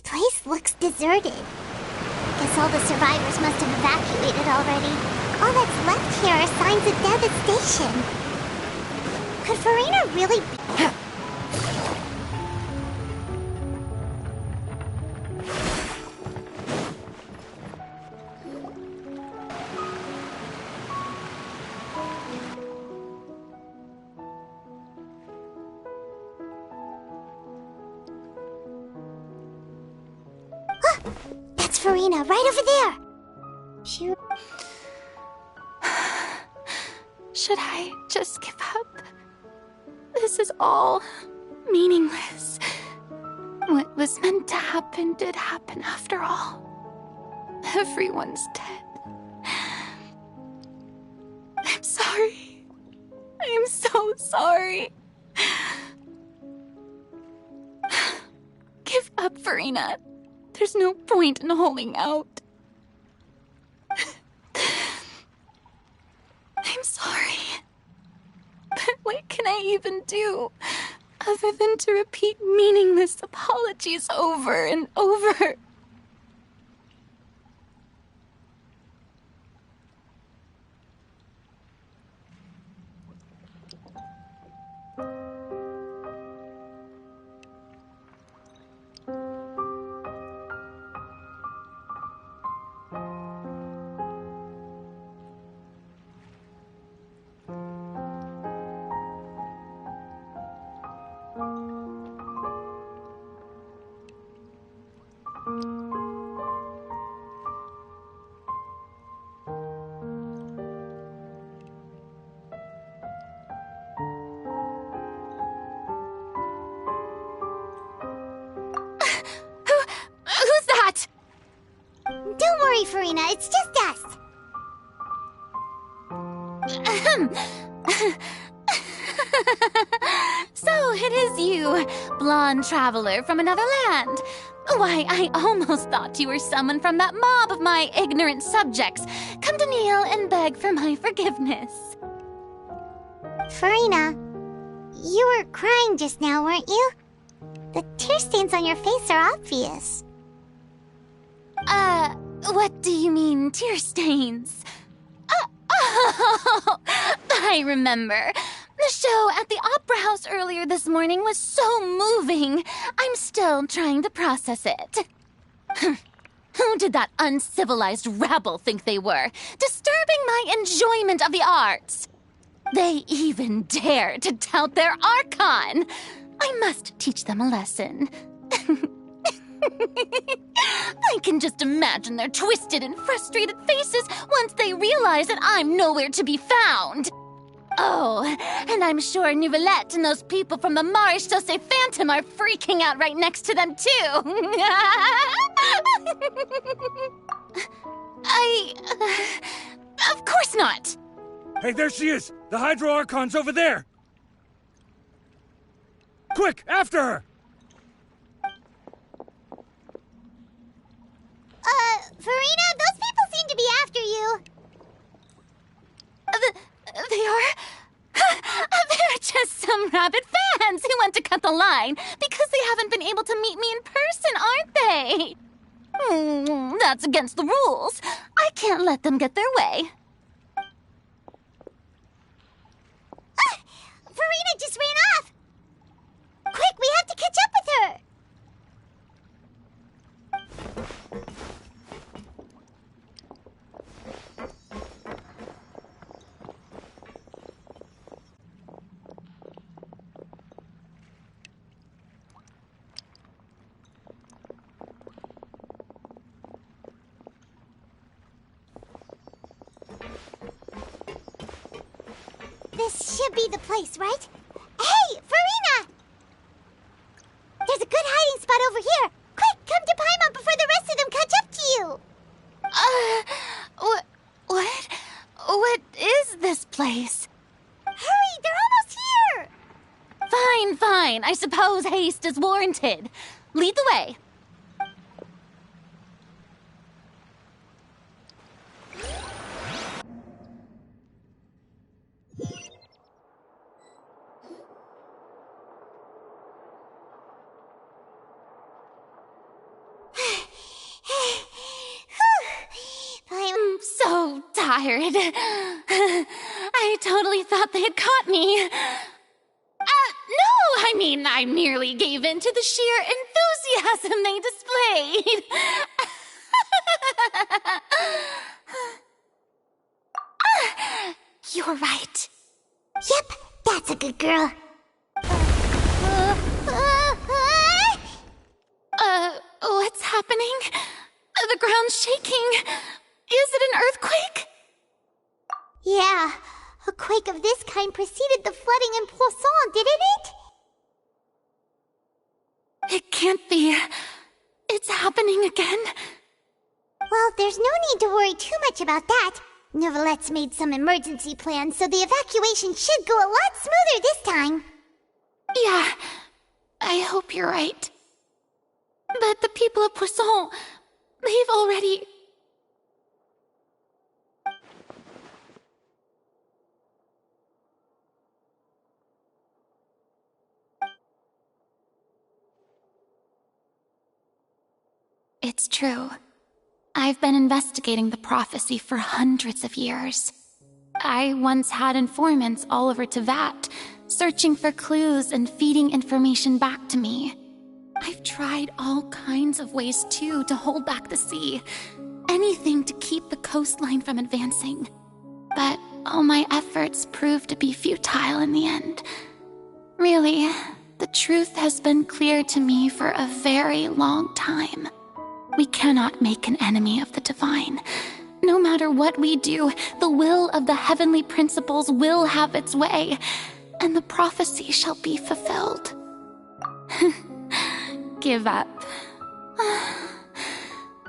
place looks deserted. Guess all the survivors must have evacuated already. All that's left here are signs of devastation. Could Farina really be... That's Farina, right over there! Should I just give up? This is all meaningless. What was meant to happen did happen after all. Everyone's dead. I'm sorry. I'm so sorry. Give up, Farina. There's no point in holding out. I'm sorry. But what can I even do other than to repeat meaningless apologies over and over? Who's that? Don't worry, Farina, it's just us. So it is you, blonde traveler from another land. Why, I almost thought you were someone from that mob of my ignorant subjects, come to kneel and beg for my forgiveness. Farina, you were crying just now, weren't you? The tear stains on your face are obvious. What do you mean, tear stains? Oh, I remember. The show at the Opera House earlier this morning was so moving. I'm still trying to process it. Who did that uncivilized rabble think they were, disturbing my enjoyment of the arts? They even dare to tout their Archon. I must teach them a lesson. I can just imagine their twisted and frustrated faces once they realize that I'm nowhere to be found. Oh, and I'm sure Nouvellette and those people from the Marish Chaussee Phantom are freaking out right next to them, too. Of course not. Hey, there she is! The Hydro Archon's over there! Quick, after her! Farina, those people seem to be after you. They are? They're just some rabid fans who want to cut the line because they haven't been able to meet me in person, aren't they? That's against the rules. I can't let them get their way. Farina just ran off! Quick, we have to catch up with her! This should be the place, right? Hey, Farina! There's a good hiding spot over here. Quick, come to Paimon before the rest of them catch up to you. What is this place? Hurry, they're almost here. Fine. I suppose haste is warranted. Lead the way. tired. I totally thought they had caught me. No, I mean, I merely gave in to the sheer enthusiasm they displayed. You're right. Yep, that's a good girl. What's happening? The ground's shaking. Is it an earthquake? Yeah, a quake of this kind preceded the flooding in Poisson, didn't it? It can't be. It's happening again. Well, there's no need to worry too much about that. Neverlette's made some emergency plans, so the evacuation should go a lot smoother this time. Yeah, I hope you're right. But the people of Poisson, they've already... It's true. I've been investigating the prophecy for hundreds of years. I once had informants all over Teyvat, searching for clues and feeding information back to me. I've tried all kinds of ways, too, to hold back the sea. Anything to keep the coastline from advancing. But all my efforts proved to be futile in the end. Really, the truth has been clear to me for a very long time. We cannot make an enemy of the divine. No matter what we do, the will of the heavenly principles will have its way, and the prophecy shall be fulfilled. Give up.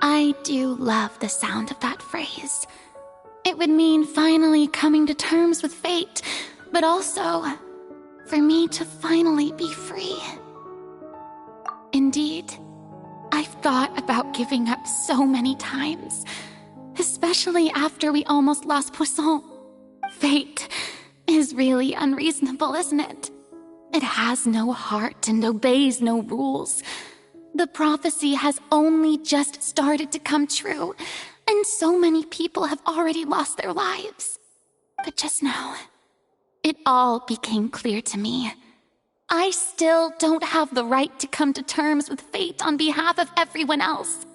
I do love the sound of that phrase. It would mean finally coming to terms with fate, but also for me to finally be free. Indeed, I've thought about giving up so many times, especially after we almost lost Poisson. Fate is really unreasonable, isn't it? It has no heart and obeys no rules. The prophecy has only just started to come true, and so many people have already lost their lives. But just now, it all became clear to me. I still don't have the right to come to terms with fate on behalf of everyone else.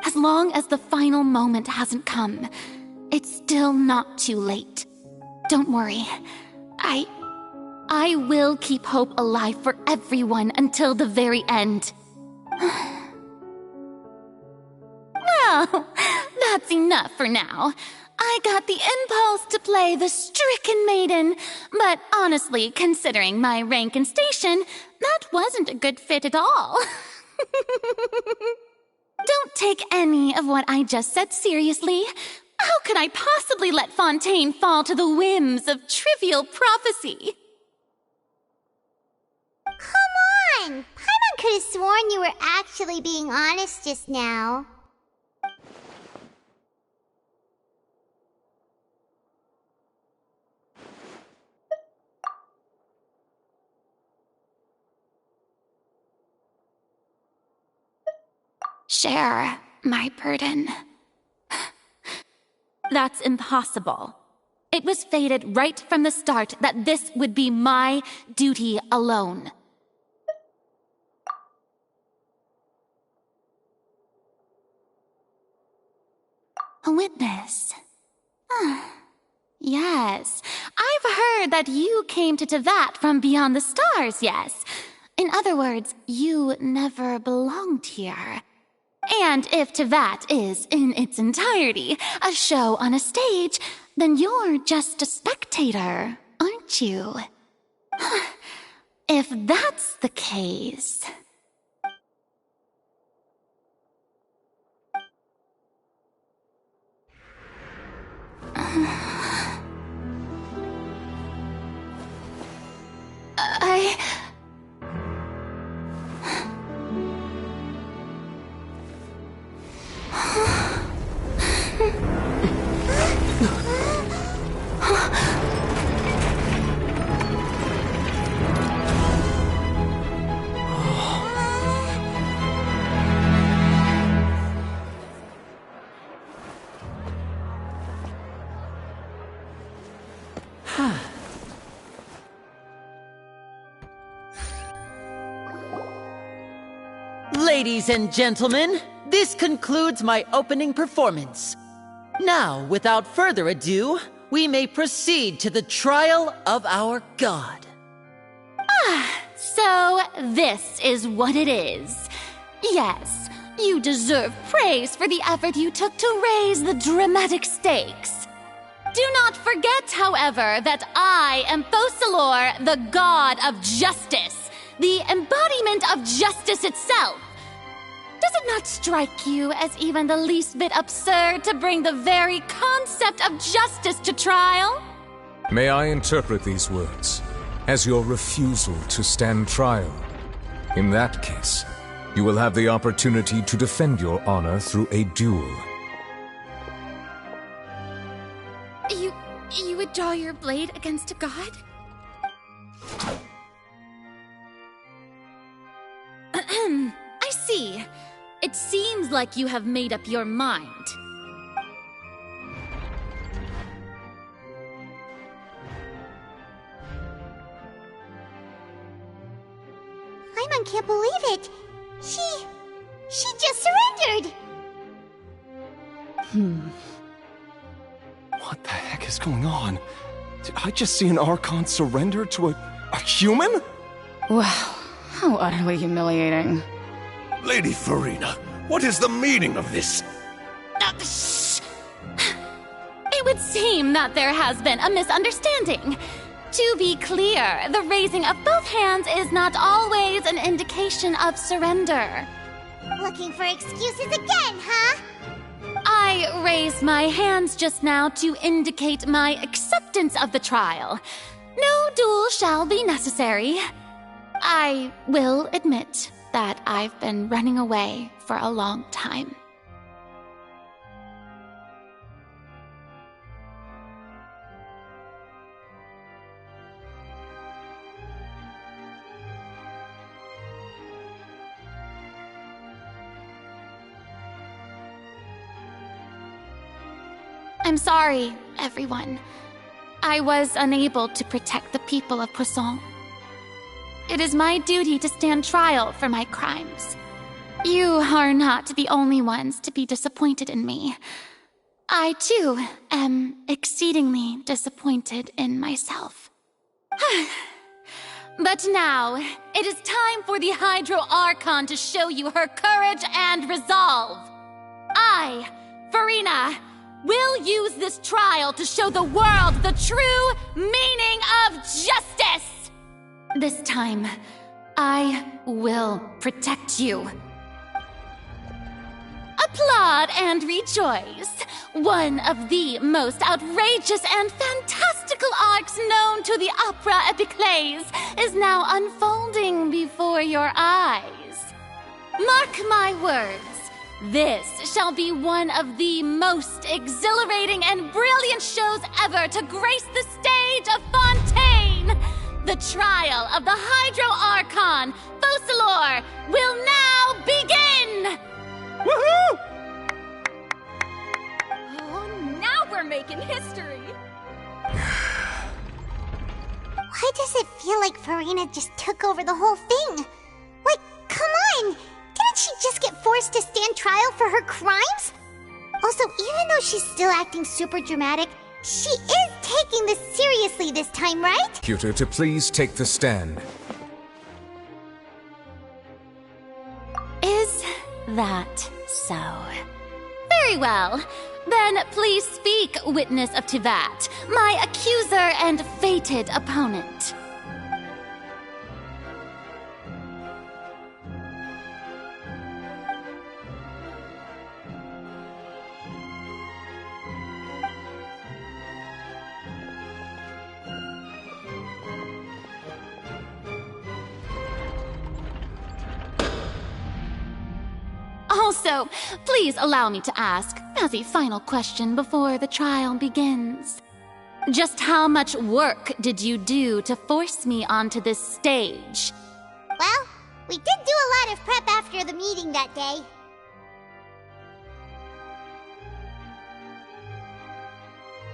As long as the final moment hasn't come, it's still not too late. Don't worry. I will keep hope alive for everyone until the very end. Well, that's enough for now. I got the impulse to play the stricken maiden, but honestly, considering my rank and station, that wasn't a good fit at all. Don't take any of what I just said seriously. How could I possibly let Fontaine fall to the whims of trivial prophecy? Come on! Paimon could have sworn you were actually being honest just now. Share my burden. That's impossible. It was fated right from the start that this would be my duty alone. A witness. Yes, I've heard that you came to Teyvat from beyond the stars, yes. In other words, you never belonged here. And if Teyvat is, in its entirety, a show on a stage, then you're just a spectator, aren't you? If that's the case... Ladies and gentlemen, this concludes my opening performance. Now, without further ado, we may proceed to the trial of our god. So this is what it is. Yes, you deserve praise for the effort you took to raise the dramatic stakes. Do not forget, however, that I am Focalor, the god of justice, the embodiment of justice itself. Does it not strike you as even the least bit absurd to bring the very concept of justice to trial? May I interpret these words as your refusal to stand trial? In that case, you will have the opportunity to defend your honor through a duel. You would draw your blade against a god? I see. It seems like you have made up your mind. Paimon can't believe it. She just surrendered. What the heck is going on? Did I just see an Archon surrender to a human? Wow, how utterly humiliating. Lady Farina, what is the meaning of this? Shh! It would seem that there has been a misunderstanding. To be clear, the raising of both hands is not always an indication of surrender. Looking for excuses again, huh? I raised my hands just now to indicate my acceptance of the trial. No duel shall be necessary. I will admit that I've been running away for a long time. I'm sorry, everyone. I was unable to protect the people of Poisson. It is my duty to stand trial for my crimes. You are not the only ones to be disappointed in me. I, too, am exceedingly disappointed in myself. But now, it is time for the Hydro Archon to show you her courage and resolve. I, Farina, will use this trial to show the world the true meaning of justice! This time, I will protect you. Applaud and rejoice! One of the most outrageous and fantastical arcs known to the opera epiclese is now unfolding before your eyes. Mark my words. This shall be one of the most exhilarating and brilliant shows ever to grace the stage of Fontaine! The trial of the Hydro Archon, Focalor, will now begin! Woohoo! Oh, now we're making history! Why does it feel like Farina just took over the whole thing? Like, come on! Didn't she just get forced to stand trial for her crimes? Also, even though she's still acting super dramatic, she is taking this seriously this time, right? Cuter, to please take the stand. Is that so? Very well. Then please speak, witness of Tivat, my accuser and fated opponent. Also, please allow me to ask, as a final question before the trial begins. Just how much work did you do to force me onto this stage? Well, we did do a lot of prep after the meeting that day.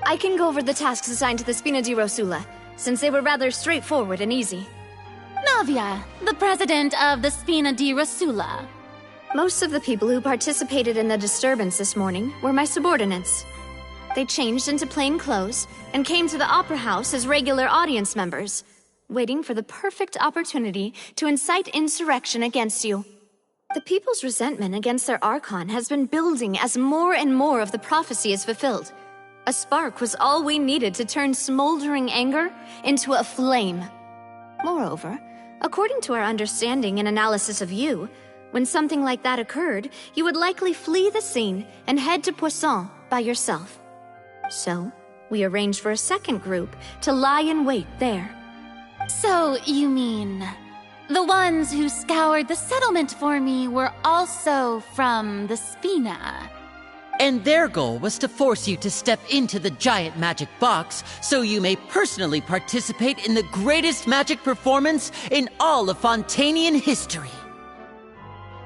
I can go over the tasks assigned to the Spina di Rosula, since they were rather straightforward and easy. Navia, the president of the Spina di Rosula. Most of the people who participated in the disturbance this morning were my subordinates. They changed into plain clothes and came to the Opera House as regular audience members, waiting for the perfect opportunity to incite insurrection against you. The people's resentment against their Archon has been building as more and more of the prophecy is fulfilled. A spark was all we needed to turn smoldering anger into a flame. Moreover, according to our understanding and analysis of you, when something like that occurred, you would likely flee the scene and head to Poisson by yourself. So, we arranged for a second group to lie in wait there. So, you mean... the ones who scoured the settlement for me were also from the Spina? And their goal was to force you to step into the giant magic box so you may personally participate in the greatest magic performance in all of Fontanian history.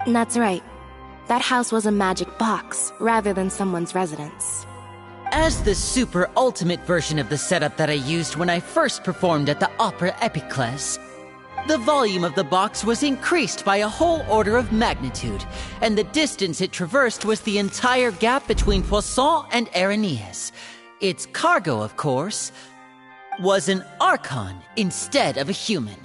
That's right. That house was a magic box, rather than someone's residence. As the super ultimate version of the setup that I used when I first performed at the Opera Epiclese, the volume of the box was increased by a whole order of magnitude, and the distance it traversed was the entire gap between Poisson and Araneas. Its cargo, of course, was an Archon instead of a human.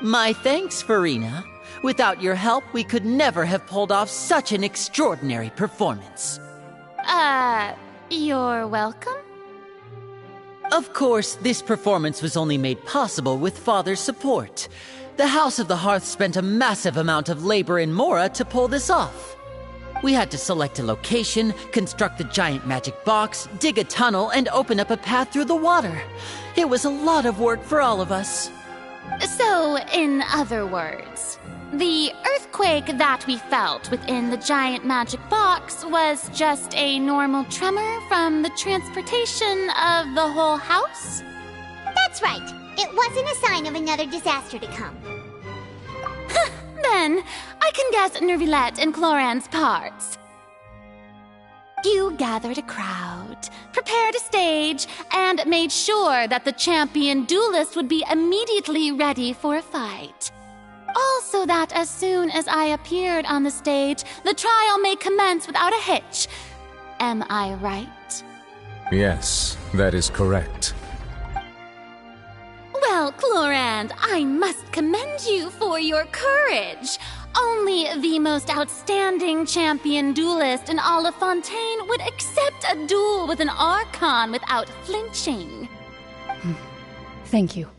My thanks, Farina. Without your help, we could never have pulled off such an extraordinary performance. You're welcome? Of course, this performance was only made possible with Father's support. The House of the Hearth spent a massive amount of labor in Mora to pull this off. We had to select a location, construct the giant magic box, dig a tunnel, and open up a path through the water. It was a lot of work for all of us. So, in other words, the earthquake that we felt within the giant magic box was just a normal tremor from the transportation of the whole house? That's right. It wasn't a sign of another disaster to come. Then, I can guess Nervilette and Cloran's parts. You gathered a crowd, prepared a stage, and made sure that the champion duelist would be immediately ready for a fight. Also that as soon as I appeared on the stage, the trial may commence without a hitch. Am I right? Yes, that is correct. Well, Clorand, I must commend you for your courage. Only the most outstanding champion duelist in all of Fontaine would accept a duel with an Archon without flinching. Thank you.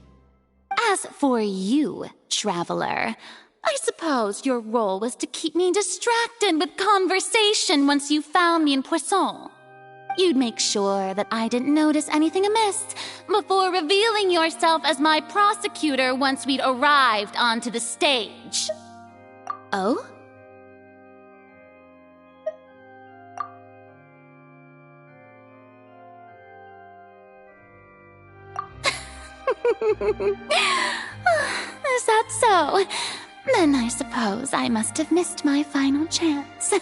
As for you, Traveler, I suppose your role was to keep me distracted with conversation once you found me in Poisson. You'd make sure that I didn't notice anything amiss before revealing yourself as my prosecutor once we'd arrived onto the stage. Oh? Is that so? Then I suppose I must have missed my final chance.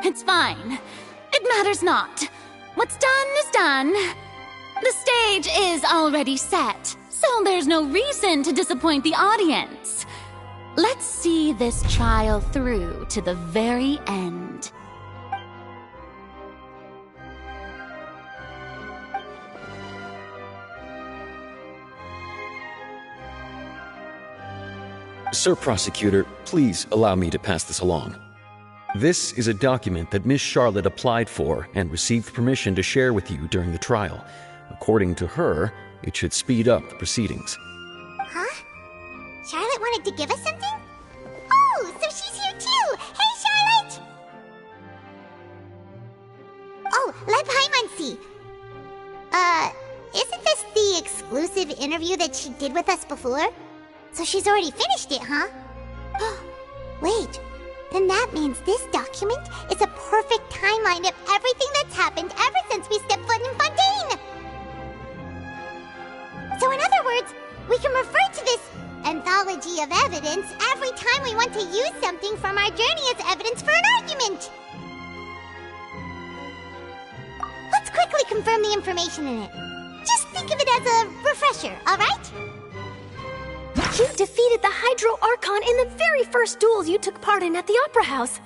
It's fine. It matters not. What's done is done. The stage is already set, so there's no reason to disappoint the audience. Let's see this trial through to the very end. Sir Prosecutor, please allow me to pass this along. This is a document that Miss Charlotte applied for and received permission to share with you during the trial. According to her, it should speed up the proceedings. Huh? Charlotte wanted to give us something? Oh, so she's here too! Hey, Charlotte! Oh, let Paimon see. Isn't this the exclusive interview that she did with us before? So she's already finished it, huh? Wait, then that means this document is a perfect timeline of everything that's happened ever since we stepped foot in Fontaine! So in other words, we can refer to this anthology of evidence every time we want to use something from our journey as evidence for an argument! Let's quickly confirm the information in it. Just think of it as a refresher, alright? You defeated the Hydro Archon in the very first duels you took part in at the Opera House.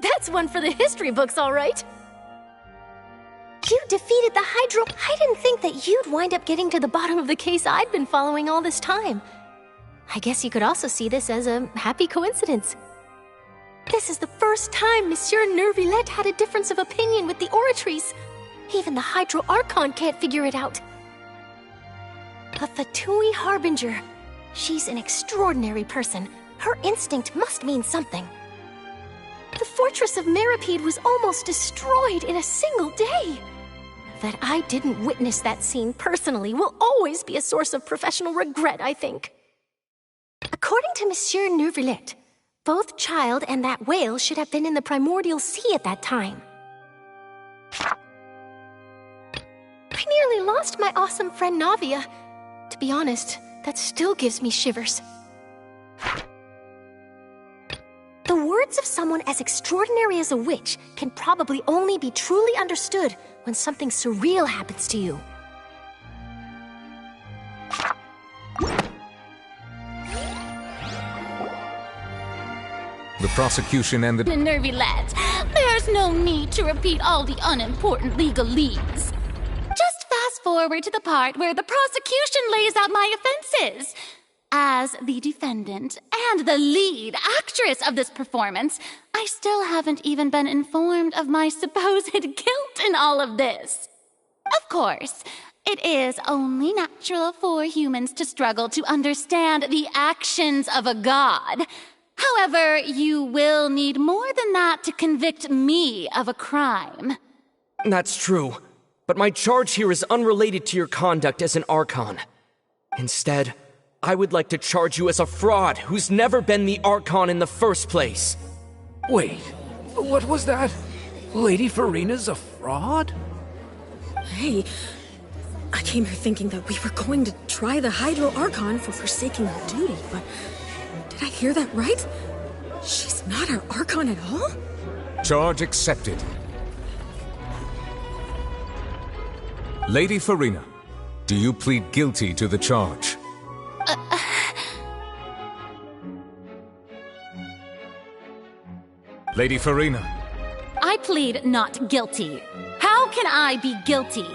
That's one for the history books, all right. You defeated the Hydro... I didn't think that you'd wind up getting to the bottom of the case I'd been following all this time. I guess you could also see this as a happy coincidence. This is the first time Monsieur Nervillette had a difference of opinion with the Oratrice. Even the Hydro Archon can't figure it out. A Fatui Harbinger. She's an extraordinary person. Her instinct must mean something. The fortress of Meripede was almost destroyed in a single day. That I didn't witness that scene personally will always be a source of professional regret, I think. According to Monsieur Nervillette, both Child and that whale should have been in the primordial sea at that time. I nearly lost my awesome friend Navia. To be honest, that still gives me shivers. The words of someone as extraordinary as a witch can probably only be truly understood when something surreal happens to you. The prosecution and the... Nervillette, there's no need to repeat all the unimportant legalese. Just fast forward to the part where the prosecution lays out my offenses. As the defendant and the lead actress of this performance, I still haven't even been informed of my supposed guilt in all of this. Of course, it is only natural for humans to struggle to understand the actions of a god. However, you will need more than that to convict me of a crime. That's true, but my charge here is unrelated to your conduct as an Archon. Instead, I would like to charge you as a fraud who's never been the Archon in the first place. Wait, what was that? Lady Farina's a fraud? Hey, I came here thinking that we were going to try the Hydro Archon for forsaking her duty, but did I hear that right? She's not our Archon at all? Charge accepted. Lady Farina, do you plead guilty to the charge? Lady Farina. I plead not guilty. How can I be guilty?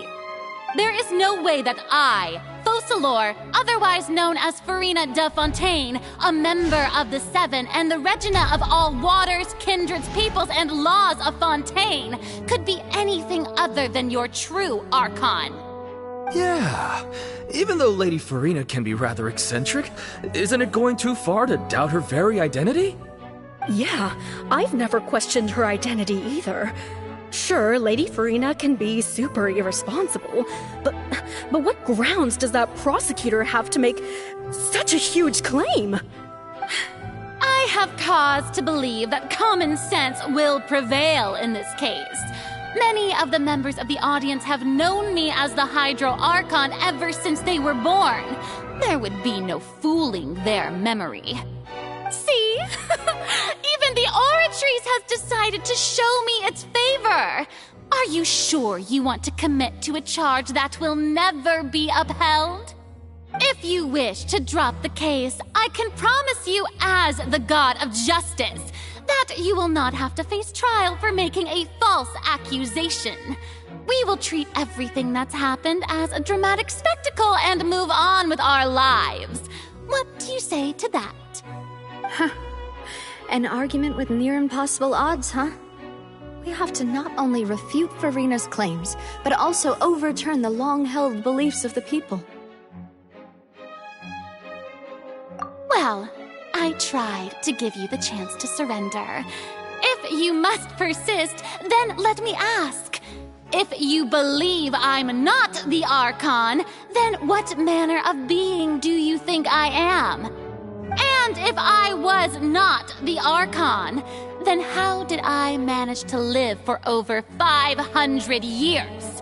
There is no way that I, Focalor, otherwise known as Farina de Fontaine, a member of the Seven and the Regina of all waters, kindreds, peoples, and laws of Fontaine, could be anything other than your true Archon. Yeah, even though Lady Farina can be rather eccentric, isn't it going too far to doubt her very identity? Yeah, I've never questioned her identity either. Sure, Lady Farina can be super irresponsible, but what grounds does that prosecutor have to make such a huge claim? I have cause to believe that common sense will prevail in this case. Many of the members of the audience have known me as the Hydro Archon ever since they were born. There would be no fooling their memory. See? Even the Oratrice has decided to show me its favor. Are you sure you want to commit to a charge that will never be upheld? If you wish to drop the case, I can promise you as the God of Justice that you will not have to face trial for making a false accusation. We will treat everything that's happened as a dramatic spectacle and move on with our lives. What do you say to that? Huh. An argument with near impossible odds, huh? We have to not only refute Farina's claims, but also overturn the long-held beliefs of the people. Well, I tried to give you the chance to surrender. If you must persist, then let me ask. If you believe I'm not the Archon, then what manner of being do you think I am? And if I was not the Archon, then how did I manage to live for over 500 years?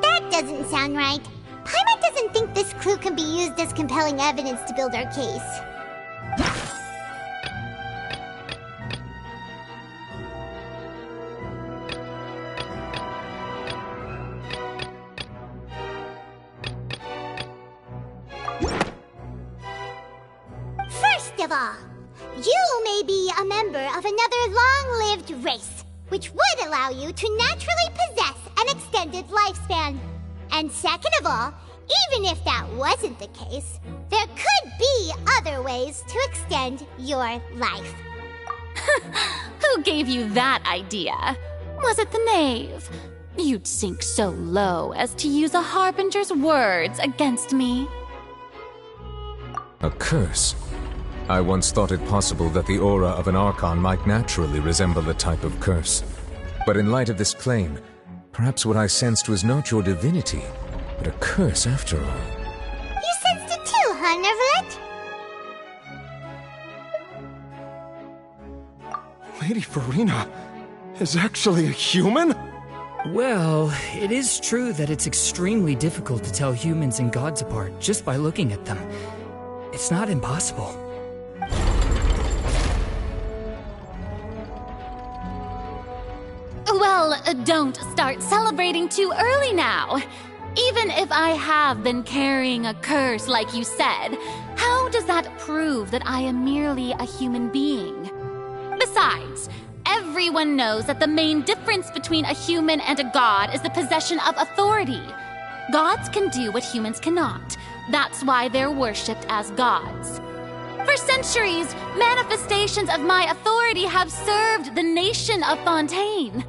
That doesn't sound right. Paimon doesn't think this clue can be used as compelling evidence to build our case. all, you may be a member of another long-lived race, which would allow you to naturally possess an extended lifespan. And second of all, even if that wasn't the case, there could be other ways to extend your life. Who gave you that idea? Was it the knave? You'd sink so low as to use a harbinger's words against me. A curse? I once thought it possible that the aura of an Archon might naturally resemble a type of curse. But in light of this claim, perhaps what I sensed was not your divinity, but a curse after all. You sensed it too, huh, Neverlet? Lady Farina is actually a human? Well, it is true that it's extremely difficult to tell humans and gods apart just by looking at them. It's not impossible. Well, don't start celebrating too early now. Even if I have been carrying a curse like you said, how does that prove that I am merely a human being? Besides, everyone knows that the main difference between a human and a god is the possession of authority. Gods can do what humans cannot. That's why they're worshipped as gods. For centuries, manifestations of my authority have served the nation of Fontaine.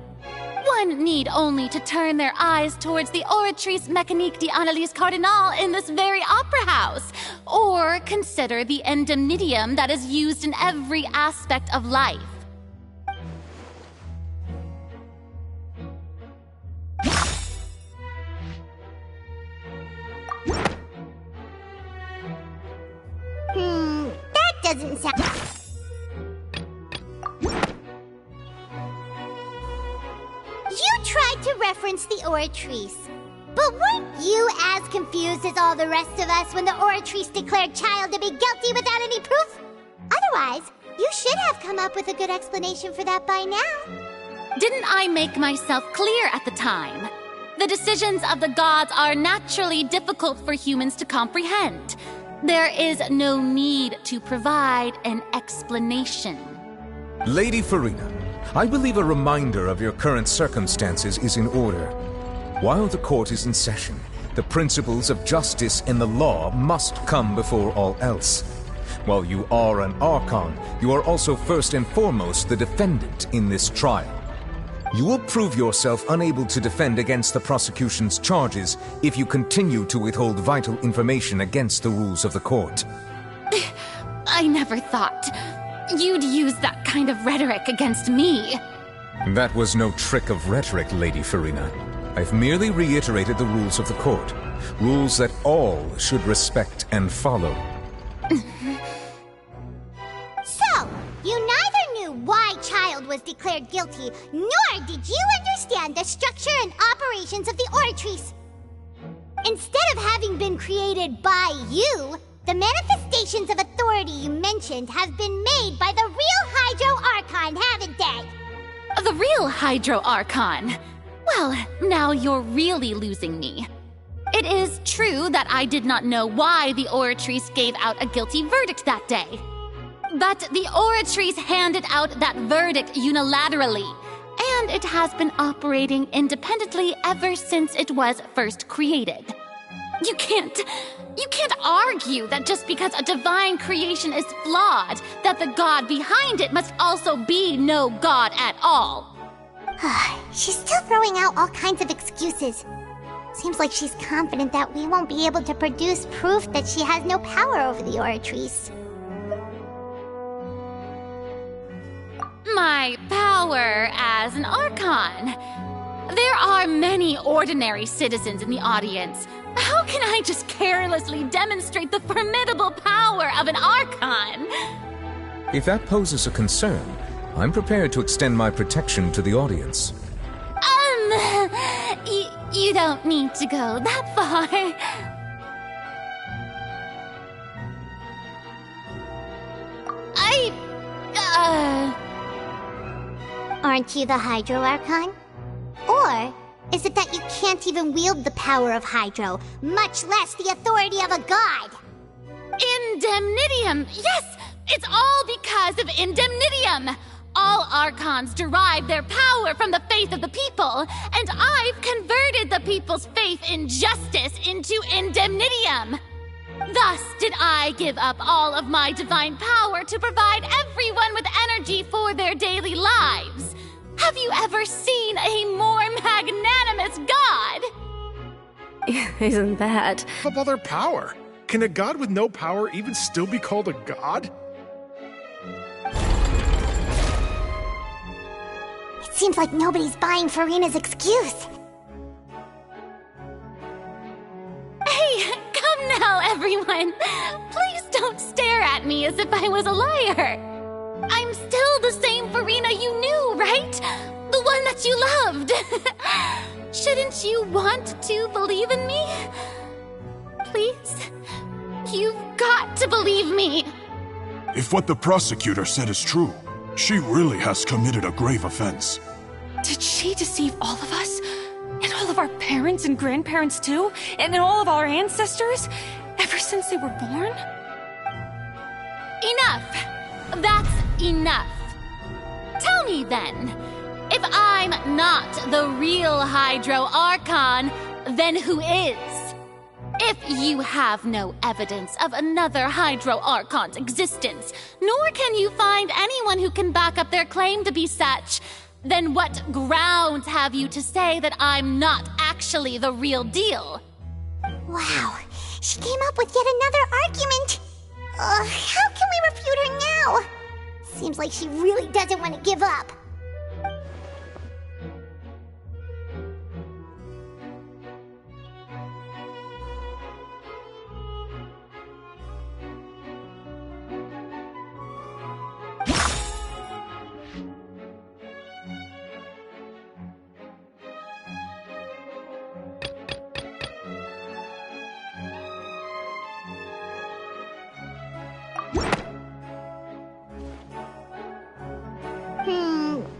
One need only to turn their eyes towards the Oratrice Mécanique d'Analyse Cardinal in this very opera house, or consider the indemnitium that is used in every aspect of life. That doesn't sound... You tried to reference the Oratrice, but weren't you as confused as all the rest of us when the Oratrice declared Child to be guilty without any proof? Otherwise, you should have come up with a good explanation for that by now. Didn't I make myself clear at the time? The decisions of the gods are naturally difficult for humans to comprehend. There is no need to provide an explanation. Lady Farina, I believe a reminder of your current circumstances is in order. While the court is in session, the principles of justice and the law must come before all else. While you are an Archon, you are also first and foremost the defendant in this trial. You will prove yourself unable to defend against the prosecution's charges if you continue to withhold vital information against the rules of the court. I never thought you'd use that kind of rhetoric against me. That was no trick of rhetoric, Lady Farina. I've merely reiterated the rules of the court. Rules that all should respect and follow. So, you neither knew why Child was declared guilty, nor did you understand the structure and operations of the Oratrice. Instead of having been created by you, the manifestations of authority you mentioned have been made by the real Hydro Archon, haven't they? The real Hydro Archon? Well, now you're really losing me. It is true that I did not know why the Oratrice gave out a guilty verdict that day. But the Oratrice handed out that verdict unilaterally, and it has been operating independently ever since it was first created. You can't argue that just because a divine creation is flawed, that the god behind it must also be no god at all. She's still throwing out all kinds of excuses. Seems like she's confident that we won't be able to produce proof that she has no power over the Oratrice. My power as an Archon. There are many ordinary citizens in the audience. How can I just carelessly demonstrate the formidable power of an Archon? If that poses a concern, I'm prepared to extend my protection to the audience. You don't need to go that far. Aren't you the Hydro Archon? Or is it that you can't even wield the power of Hydro, much less the authority of a god? Indemnitium! Yes! It's all because of indemnitium! All Archons derive their power from the faith of the people, and I've converted the people's faith in justice into indemnitium! Thus did I give up all of my divine power to provide everyone with energy for their daily lives. Have you ever seen a more magnanimous god? Isn't that... Of other power? Can a god with no power even still be called a god? It seems like nobody's buying Farina's excuse. Hey, come now, everyone. Please don't stare at me as if I was a liar. I'm still the same Farina you knew, right? The one that you loved. Shouldn't you want to believe in me? Please? You've got to believe me. If what the prosecutor said is true, she really has committed a grave offense. Did she deceive all of us? And all of our parents and grandparents too? And all of our ancestors? Ever since they were born? Enough! That's enough. Tell me then, if I'm not the real Hydro Archon, then who is? If you have no evidence of another Hydro Archon's existence, nor can you find anyone who can back up their claim to be such, then what grounds have you to say that I'm not actually the real deal? Wow, she came up with yet another argument. How can we refute her now? Seems like she really doesn't want to give up.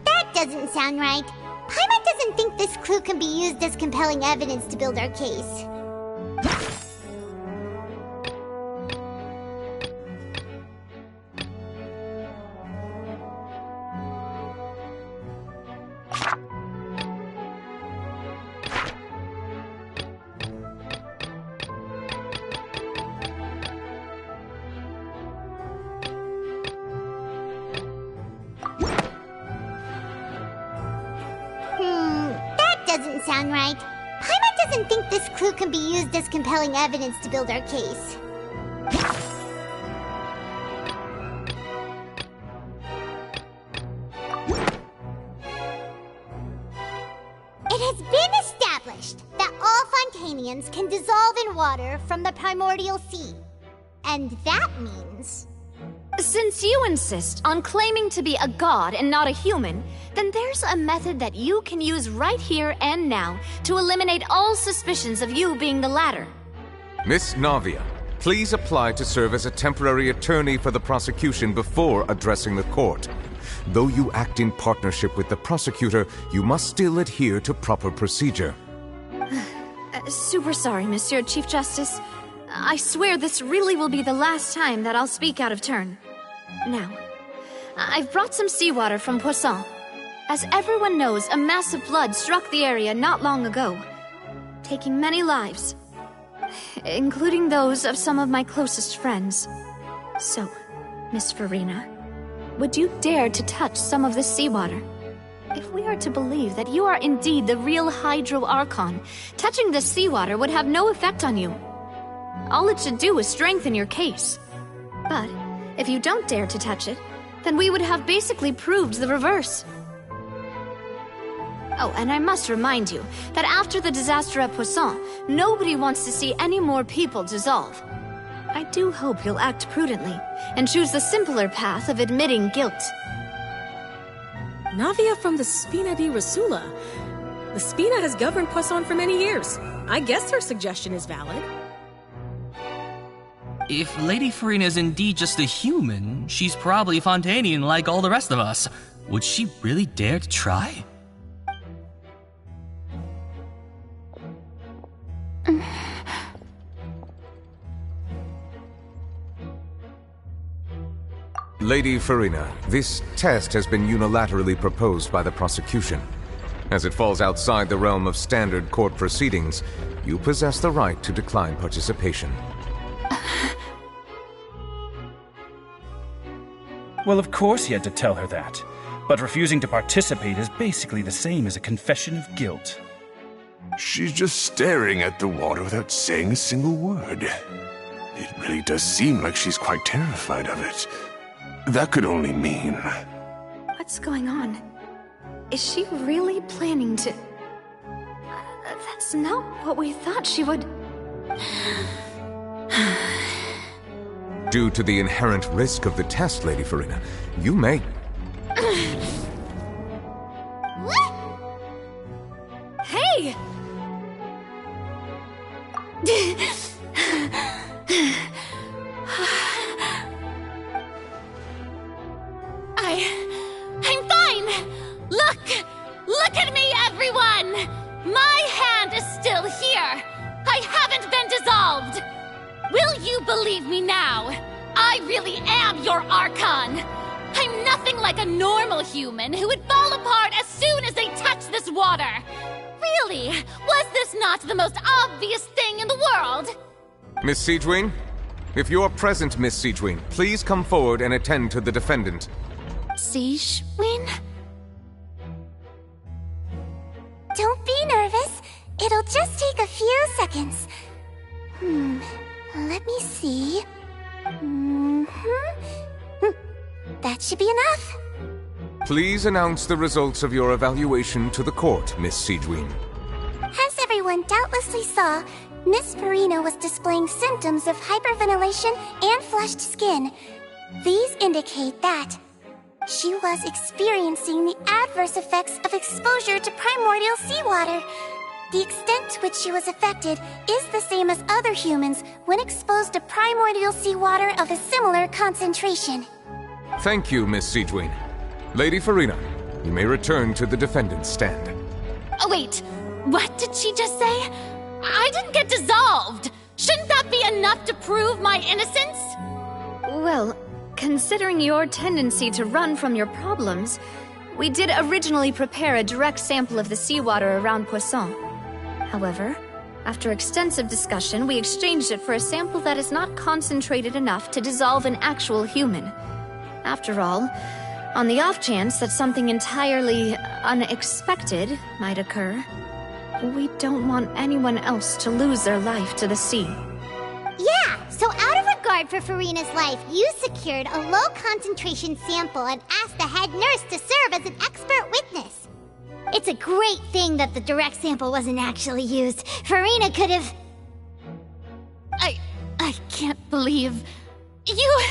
That doesn't sound right. Paimon doesn't think this clue can be used as compelling evidence to build our case. Doesn't sound right. Paimon doesn't think this clue can be used as compelling evidence to build our case. It has been established that all Fontanians can dissolve in water from the primordial sea. And that means... Since you insist on claiming to be a god and not a human, then there's a method that you can use right here and now to eliminate all suspicions of you being the latter. Miss Navia, please apply to serve as a temporary attorney for the prosecution before addressing the court. Though you act in partnership with the prosecutor, you must still adhere to proper procedure. Super sorry, Monsieur Chief Justice. I swear this really will be the last time that I'll speak out of turn. Now, I've brought some seawater from Poisson. As everyone knows, a massive flood struck the area not long ago, taking many lives, including those of some of my closest friends. So, Miss Farina, would you dare to touch some of this seawater? If we are to believe that you are indeed the real Hydro Archon, touching this seawater would have no effect on you. All it should do is strengthen your case. But if you don't dare to touch it, then we would have basically proved the reverse. Oh, and I must remind you that after the disaster at Poisson, nobody wants to see any more people dissolve. I do hope you'll act prudently and choose the simpler path of admitting guilt. Navia from the Spina di Rasula. The Spina has governed Poisson for many years. I guess her suggestion is valid. If Lady Farina is indeed just a human, she's probably Fontanian like all the rest of us. Would she really dare to try? Lady Farina, this test has been unilaterally proposed by the prosecution. As it falls outside the realm of standard court proceedings, you possess the right to decline participation. Well, of course he had to tell her that. But refusing to participate is basically the same as a confession of guilt. She's just staring at the water without saying a single word. It really does seem like she's quite terrified of it. That could only mean... What's going on? Is she really planning to... That's not what we thought she would... Due to the inherent risk of the test, Lady Farina, you may... Hey! I'm fine! Look at me, everyone! My hand is still here! I haven't been dissolved! Will you believe me now? I really am your Archon! I'm nothing like a normal human who would fall apart as soon as they touch this water! Really, was this not the most obvious thing in the world? Miss Siegewing? If you're present, Miss Siegewing, please come forward and attend to the defendant. Siegewing? Don't be nervous. It'll just take a few seconds. Let me see. That should be enough. Please announce the results of your evaluation to the court, Miss Siegewing. As everyone doubtlessly saw, Miss Farina was displaying symptoms of hyperventilation and flushed skin. These indicate that she was experiencing the adverse effects of exposure to primordial seawater. The extent to which she was affected is the same as other humans when exposed to primordial seawater of a similar concentration. Thank you, Miss Siegewing. Lady Farina, you may return to the defendant's stand. Oh, wait. What did she just say? I didn't get dissolved! Shouldn't that be enough to prove my innocence? Well, considering your tendency to run from your problems, we did originally prepare a direct sample of the seawater around Poisson. However, after extensive discussion, we exchanged it for a sample that is not concentrated enough to dissolve an actual human. After all, on the off chance that something entirely unexpected might occur, we don't want anyone else to lose their life to the sea. Yeah, so out of regard for Farina's life, you secured a low-concentration sample and asked the head nurse to serve as an expert witness. It's a great thing that the direct sample wasn't actually used. Farina could have... I can't believe... You